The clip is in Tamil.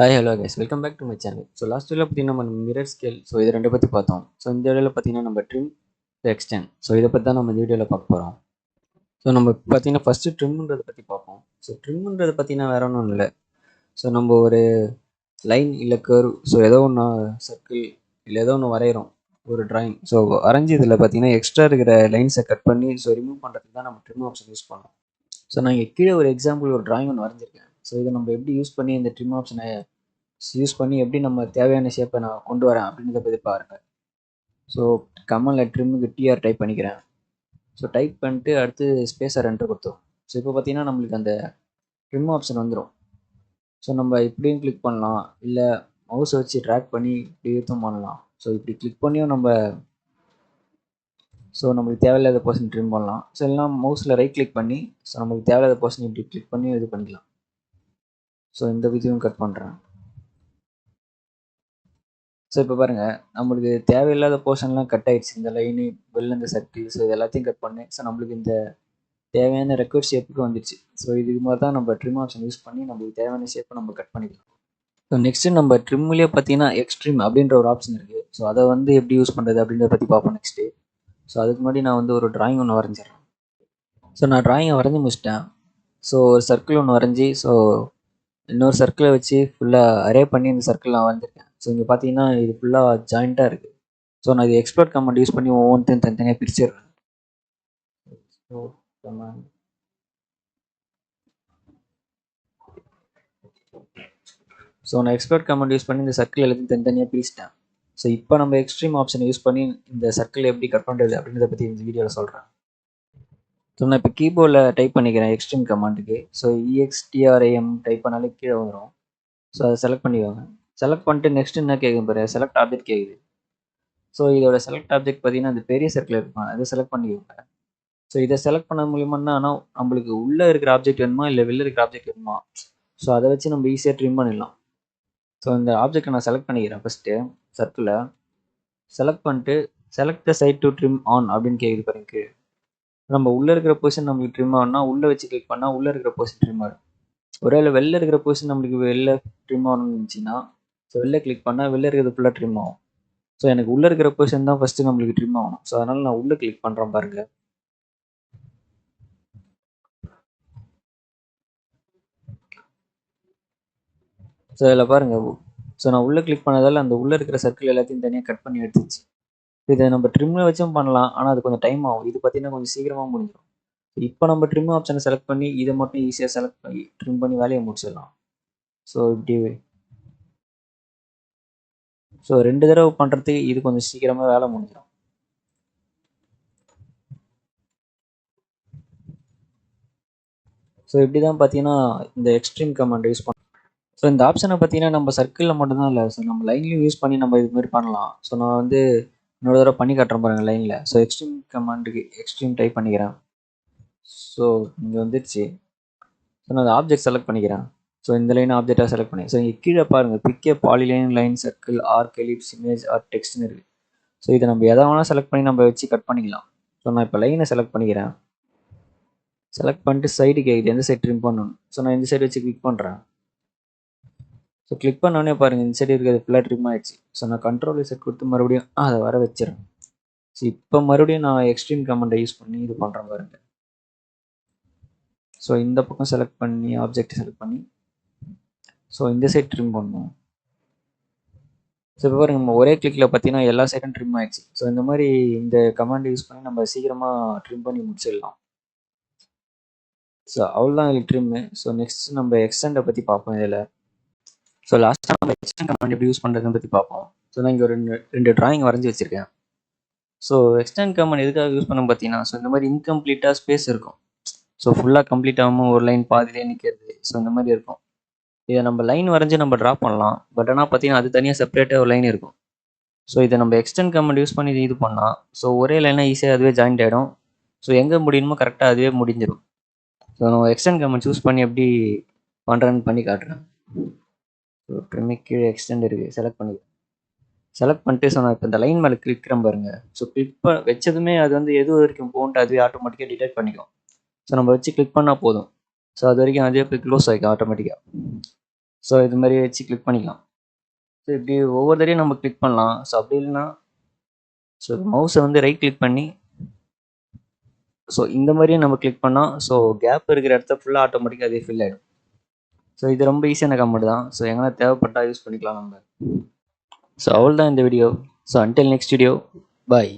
Hi hello guys welcome back to my channel. So last வீடியோவில் பார்த்தீங்கன்னா நம்ம மிரர் ஸ்கேல் இது ரெண்டை பற்றி பார்த்தோம். ஸோ இந்த வீடியோவில் பார்த்தீங்கன்னா நம்ம ட்ரிம் எக்ஸ்டெண்ட் இதை பற்றி தான் நம்ம இந்த வீடியோவில் பார்க்க போகிறோம். ஸோ நம்ம பார்த்தீங்கன்னா ஃபஸ்ட்டு ட்ரிம்ன்றதை பற்றி பார்ப்போம். ஸோ ட்ரிம்ன்றது பார்த்தீங்கன்னா வேற ஒன்றும் இல்லை. ஸோ நம்ம ஒரு லைன் இல்லை கர்வ் ஏதோ ஒன்று சர்க்கிள் இல்லை ஏதோ ஒன்று வரைகிறோம் ஒரு டிராயிங். வரைஞ்சி இதில் பார்த்தீங்கன்னா எக்ஸ்ட்ரா இருக்கிற லைன்ஸை கட் பண்ணி ரிமூவ் பண்ணுறதுக்கு தான் நம்ம ட்ரிம் ஆப்ஷன் யூஸ் பண்ணோம். ஸோ நான் இங்கே கீழே ஒரு எக்ஸாம்பிள் ஒரு டிராயிங் ஒன்று வரைஞ்சிருக்கேன். இதை நம்ம எப்படி யூஸ் பண்ணி இந்த ட்ரிம் ஆப்ஷனை யூஸ் பண்ணி எப்படி நம்ம தேவையான ஷேப்பை நான் கொண்டு வரேன் அப்படின்றத பற்றி பாருங்கள். ஸோ கமெண்டில் ட்ரிம்முக்கு டிஆர் டைப் பண்ணிக்கிறேன். டைப் பண்ணிட்டு அடுத்து ஸ்பேஸர் என்டர் கொடுத்தோம். இப்போ பார்த்தீங்கன்னா நம்மளுக்கு அந்த ட்ரிம் ஆப்ஷன் வந்துடும். நம்ம இப்படியும் கிளிக் பண்ணலாம், இல்லை மவுஸை வச்சு ட்ராக் பண்ணி இப்படி எடுத்தும் பண்ணலாம். இப்படி கிளிக் பண்ணியும் நம்மளுக்கு தேவையில்லாத போர்ஷன் ட்ரிம் பண்ணலாம். எல்லாம் மவுஸில் ரைட் கிளிக் பண்ணி நம்மளுக்கு தேவையில்லாத போர்ஷன் இப்படி கிளிக் பண்ணி இது பண்ணிக்கலாம். இந்த விதியும் கட் பண்ணுறேன். இப்போ பாருங்கள், நம்மளுக்கு தேவையில்லாத போர்ஷன்லாம் கட் ஆகிடுச்சு. இந்த லைனு வெளில இந்த சர்க்கிள் இது எல்லாத்தையும் கட் பண்ணி நம்மளுக்கு இந்த தேவையான ரெக்வயர்ட் ஷேப்புக்கு வந்துடுச்சு. இதுக்கு மாதிரி தான் நம்ம ட்ரிம் ஆப்ஷன் யூஸ் பண்ணி நம்மளுக்கு தேவையான ஷேப்பை நம்ம கட் பண்ணிக்கலாம். நெக்ஸ்ட்டு நம்ம ட்ரிம்லேயே பார்த்தீங்கன்னா எக்ஸ்ட்ரீம் அப்படின்ற ஒரு ஆப்ஷன் இருக்குது. அதை எப்படி யூஸ் பண்ணுறது அப்படின்றத பற்றி பார்ப்போம் நெக்ஸ்ட்டு. அதுக்கு முன்னாடி நான் ஒரு டிராயிங் ஒன்று வரைஞ்சிடறேன். நான் டிராயிங்கை வரைஞ்சி முடிச்சிட்டேன். ஒரு சர்க்கிள் ஒன்று வரைஞ்சி இன்னொரு சர்க்கிளை வச்சு ஃபுல்லாக அரே பண்ணி இந்த சர்க்கிள் நான் வரைஞ்சிருக்கேன். இங்கே பார்த்தீங்கன்னா இது ஃபுல்லாக ஜாயிண்ட்டாக இருக்குது. நான் இது எக்ஸ்ப்ளோர் கமாண்ட் யூஸ் பண்ணி ஒவ்வொன்றையும் தனித்தனியாக பிரிச்சிடுறேன். நான் எக்ஸ்ப்ளோர் கமாண்ட் யூஸ் பண்ணி இந்த சர்க்கிள் எல்லாத்தையும் தனித்தனியாக பிரிச்சிட்டேன். இப்போ நம்ம எக்ஸ்ட்ரீம் ஆப்ஷனை யூஸ் பண்ணி இந்த சர்க்கிள் எப்படி கட் பண்ணுறது அப்படின்றத பற்றி இந்த வீடியோவில் சொல்கிறேன். நான் இப்போ கீபோர்டில் டைப் பண்ணிக்கிறேன் எக்ஸ்ட்ரீம் கமாண்டுக்கு. EXTRAM டைப் பண்ணாலே கீழே வந்துடும். அதை செலக்ட் பண்ணிக்கோங்க. செலக்ட் பண்ணிட்டு நெக்ஸ்ட் என்ன கேட்குது பாரு, செலக்ட் ஆப்ஜெக்ட் கேட்குது. இதோட செலக்ட் ஆப்ஜெக்ட் பார்த்தீங்கன்னா அந்த பெரிய சர்க்கிள் இருக்கும், அதை செலக்ட் பண்ணிக்கோங்க. இதை செலக்ட் பண்ண மூலியமா ஆனால் நம்மளுக்கு உள்ளே இருக்கிற ஆப்ஜெக்ட் வேணுமா இல்லை வெளில இருக்கிற ஆப்ஜெக்ட் வேணுமா, அதை வச்சு நம்ம ஈஸியாக ட்ரிம் பண்ணிடலாம். இந்த ஆப்ஜெக்டை நான் செலக்ட் பண்ணிக்கிறேன். ஃபஸ்ட்டு சர்க்கிளை செலக்ட் பண்ணிட்டு select the side to trim on அப்படின்னு கேட்குது பாருங்க. நம்ம உள்ளே இருக்கிற பொசிஷன் நம்மளுக்கு ட்ரிம் ஆகணும்னா உள்ளே வச்சு கிளிக் பண்ணால் உள்ளே இருக்கிற பொசிஷன் ட்ரிம் ஆகும். ஒருவேளை வெளில இருக்கிற பொசிஷன் நம்மளுக்கு வெளில ட்ரிம் ஆகணும்னு இருந்துச்சுன்னா வெளில கிளிக் பண்ணால் வெளில இருக்கிறது ஃபுல்லாக ட்ரிம் ஆகும். எனக்கு உள்ளே இருக்கிற பொசிஷன் தான் ஃபஸ்ட்டு நம்மளுக்கு ட்ரிம் ஆகணும். அதனால் நான் உள்ளே கிளிக் பண்ணுறேன் பாருங்க. இதில் பாருங்கள், நான் உள்ளே கிளிக் பண்ணதால் அந்த உள்ளே இருக்கிற சர்க்கிள் எல்லாத்தையும் தனியாக கட் பண்ணி எடுத்துச்சு. இதை நம்ம ட்ரிம்மில் வச்சும் பண்ணலாம், ஆனால் அது கொஞ்சம் டைம் ஆகும். இது பார்த்தீங்கன்னா கொஞ்சம் சீக்கிரமாக முடிஞ்சிடும். இப்போ நம்ம ட்ரிம் ஆப்ஷனை செலக்ட் பண்ணி இதை மட்டும் ஈஸியாக செலக்ட் பண்ணி ட்ரிம் பண்ணி வேலையை முடிச்சிடலாம். இப்படி 2 தடவை பண்ணுறதுக்கு இது கொஞ்சம் சீக்கிரமாக வேலை முடிஞ்சிடும். இப்படி தான் பார்த்தீங்கன்னா இந்த எக்ஸ்ட்ரீம் கமாண்ட் யூஸ் பண்ண. இந்த ஆப்ஷனை பார்த்தீங்கன்னா நம்ம சர்க்கிளில் மட்டும்தான் இல்லை, நம்ம லைன்லையும் யூஸ் பண்ணி நம்ம இது மாதிரி பண்ணலாம். நான் இன்னொரு தடவை பண்ணி காட்டுறேன் பாருங்கள் லைனில். எக்ஸ்ட்ரீம் கமாண்டுக்கு எக்ஸ்ட்ரீம் டைப் பண்ணிக்கிறேன். இங்கே வந்துடுச்சு. நான் அந்த ஆப்ஜெக்ட் செலக்ட் பண்ணிக்கிறேன். இந்த லைன் ஆப்ஜெக்டாக செலக்ட் பண்ணி இங்கே கீழே பாருங்கள் பிக்கே polyline line circle arc ellipse image or டெக்ஸ்ட்னு இருக்குது. இதை நம்ம எதை வேணால் செலக்ட் பண்ணி நம்ம வச்சு கட் பண்ணிக்கலாம். நான் இப்போ லைனை செலக்ட் பண்ணிக்கிறேன். செலக்ட் பண்ணிட்டு சைடு கேட்குது எந்த சைடு ட்ரிம் பண்ணணும். நான் இந்த சைடு வச்சு கிளிக் பண்ணுறேன். கிளிக் பண்ணோடனே பாருங்கள் இந்த சைடு இருக்கிறது ஃபுல்லாக ட்ரிம் ஆகிடுச்சு. நான் கண்ட்ரோல் செட் கொடுத்து மறுபடியும் அதை வர வச்சிடறேன். இப்போ மறுபடியும் நான் எக்ஸ்ட்ரீம் கமாண்டை யூஸ் பண்ணி இது பண்ணுறேன் பாருங்கள். இந்த பக்கம் செலக்ட் பண்ணி ஆப்ஜெக்ட் செலக்ட் பண்ணி இந்த சைடு ட்ரிம் பண்ணணும். இப்போ பாருங்கள் நம்ம ஒரே கிளிக்கில் பார்த்தீங்கன்னா எல்லா சைடும் ட்ரிம் ஆகிடுச்சு. இந்த மாதிரி இந்த கமாண்ட் யூஸ் பண்ணி நம்ம சீக்கிரமாக ட்ரிம் பண்ணி முடிச்சிடலாம். அவ்வளோதான் இது ட்ரிம்மு. நெக்ஸ்ட் நம்ம எக்ஸ்டெண்டை பற்றி பார்ப்போம் இதில். லாஸ்ட்டாக நம்ம எக்ஸ்டெண்ட் கமாண்ட் எப்படி யூஸ் பண்ணுறதுன்னு பற்றி பார்ப்போம். நான் இங்கே ஒரு ரெண்டு டிராயிங் வரைஞ்சி வச்சுருக்கேன். எக்ஸ்டெண்ட் கமாண்ட் எதுக்காக யூஸ் பண்ண பார்த்தீங்கன்னா இந்த மாதிரி இன்கம்ப்ளீட்டாக ஸ்பேஸ் இருக்கும். ஃபுல்லாக கம்ப்ளீட் ஆகாமல் ஒரு லைன் பாதிலே நிற்கிறது. இந்த மாதிரி இருக்கும். இதை நம்ம லைன் வரைஞ்சி நம்ம ட்ரா பண்ணலாம். பட் ஆனால் பார்த்தீங்கன்னா அது தனியாக செப்பரேட்டாக ஒரு லைன் இருக்கும். இதை நம்ம எக்ஸ்டெண்ட் கமாண்ட் யூஸ் பண்ணி இது பண்ணால் ஒரே லைனாக ஈஸியாக அதுவே ஜாயிண்ட் ஆகிடும். எங்கே முடியணுமோ கரெக்டாக அதுவே முடிஞ்சிடும். நம்ம எக்ஸ்டெண்ட் கமாண்ட் யூஸ் பண்ணி எப்படி பண்ணுறேன்னு பண்ணி காட்டுறேன். கீழே எக்ஸ்டெண்ட் இருக்குது, செலக்ட் பண்ணி செலக்ட் பண்ணிட்டு நான் இப்போ இந்த லைன் மேலே கிளிக்கிறேன் பாருங்க. கிளிக் வச்சதுமே அது எது வரைக்கும் போன்ட்டு அதுவே ஆட்டோமேட்டிக்காக டிடெக்ட் பண்ணிக்கும். நம்ம வச்சு கிளிக் பண்ணால் போதும். அது வரைக்கும் அதுவே போய் க்ளோஸ் ஆகிக்கும் ஆட்டோமேட்டிக்காக. ஸோ இது மாதிரி வச்சு கிளிக் பண்ணிக்கலாம். ஸோ இப்படி ஒவ்வொரு தடையும் நம்ம கிளிக் பண்ணலாம். ஸோ அப்படி இல்லைன்னா ஸோ மவுஸை வந்து ரைட் கிளிக் பண்ணி ஸோ இந்த மாதிரியும் நம்ம கிளிக் பண்ணால் ஸோ கேப் இருக்கிற இடத்த ஃபுல்லாக ஆட்டோமேட்டிக்காக அதே ஃபில் ஆகிடும். ஸோ இது ரொம்ப ஈஸியான கமெண்ட் தான். ஸோ எங்கன்னா தேவைப்பட்டால் யூஸ் பண்ணிக்கலாம் நம்ம. ஸோ அவ்வளோதான் இந்த video. So until next video, பாய்.